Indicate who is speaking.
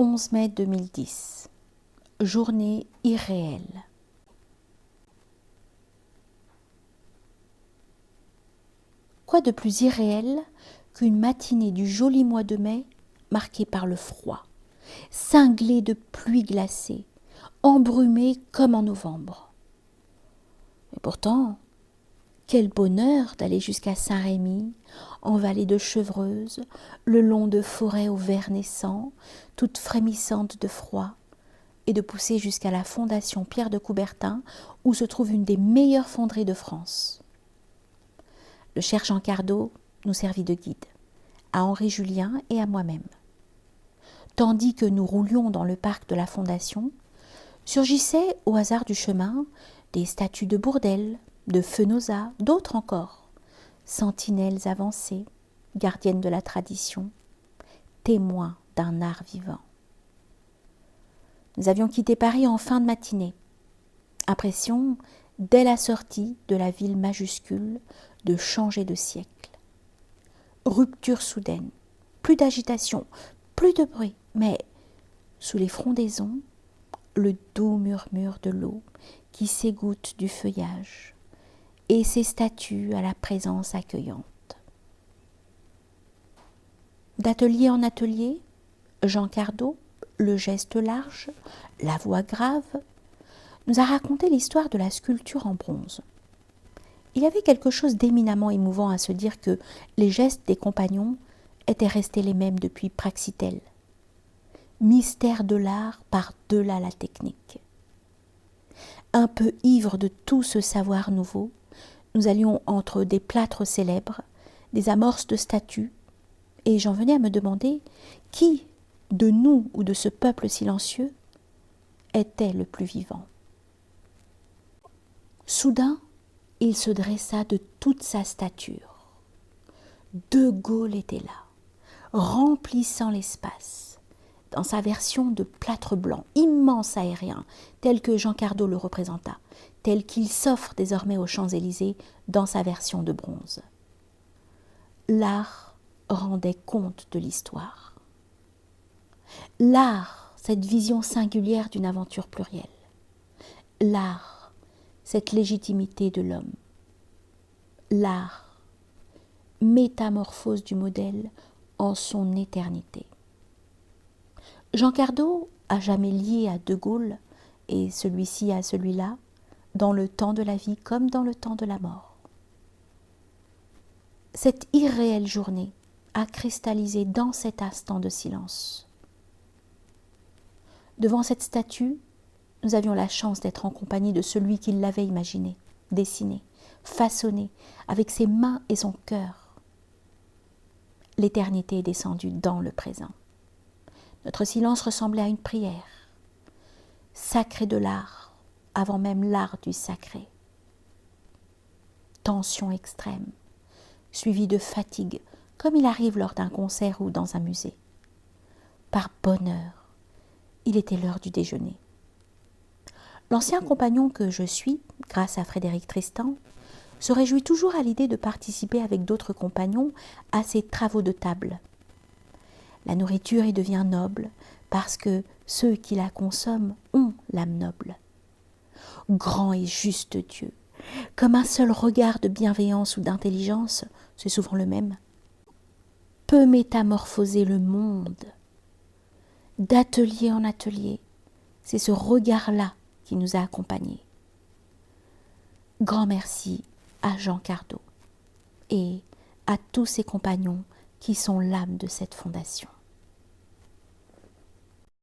Speaker 1: 11 mai 2010. Journée irréelle. Quoi de plus irréel qu'une matinée du joli mois de mai marquée par le froid, cinglée de pluie glacée, embrumée comme en novembre. Et pourtant, quel bonheur d'aller jusqu'à Saint-Rémy, en vallée de Chevreuse, le long de forêts au vert naissant, toutes frémissantes de froid, et de pousser jusqu'à la fondation Pierre de Coubertin, où se trouve une des meilleures fonderies de France. Le cher Jean Cardot nous servit de guide, à Henri Julien et à moi-même. Tandis que nous roulions dans le parc de la Fondation, surgissaient au hasard du chemin des statues de Bourdelle, de Fenosa, d'autres encore, sentinelles avancées, gardiennes de la tradition, témoins d'un art vivant. Nous avions quitté Paris en fin de matinée. Impression, dès la sortie de la ville majuscule, de changer de siècle. Rupture soudaine, plus d'agitation, plus de bruit, mais sous les frondaisons, le doux murmure de l'eau qui s'égoutte du feuillage et ces statues à la présence accueillante. D'atelier en atelier, Jean Cardot, le geste large, la voix grave, nous a raconté l'histoire de la sculpture en bronze. Il y avait quelque chose d'éminemment émouvant à se dire que les gestes des compagnons étaient restés les mêmes depuis Praxitèle. Mystère de l'art par-delà la technique. Un peu ivres de tout ce savoir nouveau, nous allions entre des plâtres célèbres, des amorces de statues, et j'en venais à me demander qui, de nous ou de ce peuple silencieux, était le plus vivant. Soudain, il se dressa de toute sa stature. De Gaulle était là, remplissant l'espace, dans sa version de plâtre blanc, immense aérien, tel que Jean Cardot le représenta, tel qu'il s'offre désormais aux Champs-Élysées dans sa version de bronze. L'art rendait compte de l'histoire. L'art, cette vision singulière d'une aventure plurielle. L'art, cette légitimité de l'homme. L'art, métamorphose du modèle en son éternité. Jean Cardot a jamais lié à De Gaulle, et celui-ci à celui-là, dans le temps de la vie comme dans le temps de la mort. Cette irréelle journée a cristallisé dans cet instant de silence. Devant cette statue, nous avions la chance d'être en compagnie de celui qui l'avait imaginée, dessinée, façonnée, avec ses mains et son cœur. L'éternité est descendue dans le présent. Notre silence ressemblait à une prière. Sacré de l'art, avant même l'art du sacré. Tension extrême, suivie de fatigue, comme il arrive lors d'un concert ou dans un musée. Par bonheur, il était l'heure du déjeuner. L'ancien compagnon que je suis, grâce à Frédéric Tristan, se réjouit toujours à l'idée de participer avec d'autres compagnons à ces travaux de table. La nourriture y devient noble parce que ceux qui la consomment ont l'âme noble. Grand et juste Dieu, comme un seul regard de bienveillance ou d'intelligence, c'est souvent le même, peut métamorphoser le monde. D'atelier en atelier, c'est ce regard-là qui nous a accompagnés. Grand merci à Jean Cardot et à tous ses compagnons qui sont l'âme de cette fondation.